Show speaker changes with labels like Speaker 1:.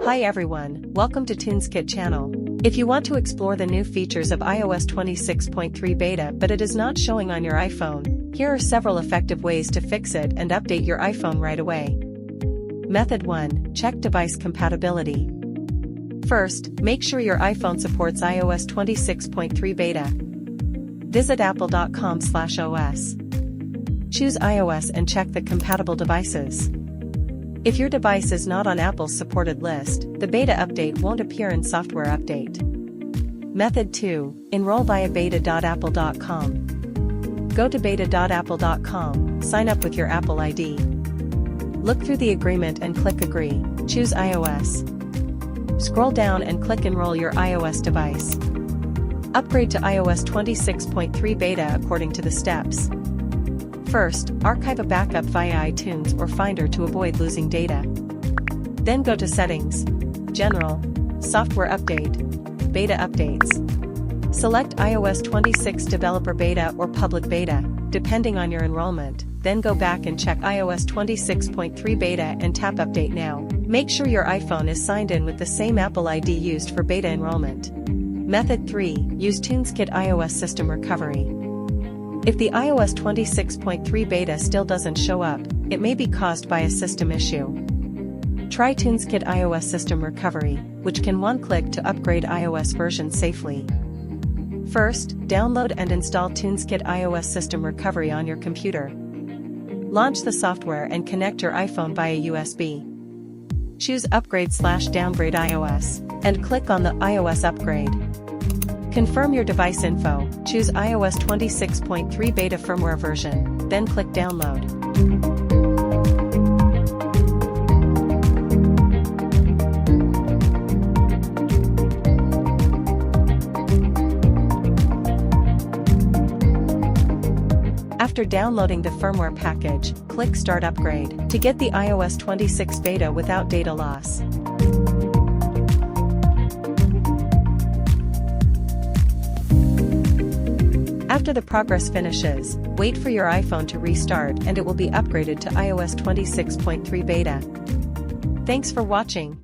Speaker 1: Hi everyone, welcome to TunesKit channel. If you want to explore the new features of iOS 26.3 beta but it is not showing on your iPhone, here are several effective ways to fix it and update your iPhone right away. Method 1. Check device compatibility. First, make sure your iPhone supports iOS 26.3 beta. Visit apple.com/os. Choose iOS and check the compatible devices. If your device is not on Apple's supported list, the beta update won't appear in Software Update. Method 2. Enroll via beta.apple.com. Go to beta.apple.com, sign up with your Apple ID. Look through the agreement and click Agree, choose iOS. Scroll down and click Enroll your iOS device. Upgrade to iOS 26.3 beta according to the steps. First, archive a backup via iTunes or Finder to avoid losing data. Then go to Settings, General, Software Update, Beta Updates. Select iOS 26 Developer Beta or Public Beta, depending on your enrollment. Then go back and check iOS 26.3 beta and tap Update Now. Make sure your iPhone is signed in with the same Apple ID used for beta enrollment. Method 3. Use TunesKit iOS System Recovery. If the iOS 26.3 beta still doesn't show up, it may be caused by a system issue. Try TunesKit iOS System Recovery, which can one-click to upgrade iOS versions safely. First, download and install TunesKit iOS System Recovery on your computer. Launch the software and connect your iPhone via USB. Choose Upgrade/Downgrade iOS, and click on the iOS upgrade. Confirm your device info, choose iOS 26.3 beta firmware version, then click Download. After downloading the firmware package, click Start Upgrade to get the iOS 26 beta without data loss. After the progress finishes, wait for your iPhone to restart and it will be upgraded to iOS 26.3 beta. Thanks for watching.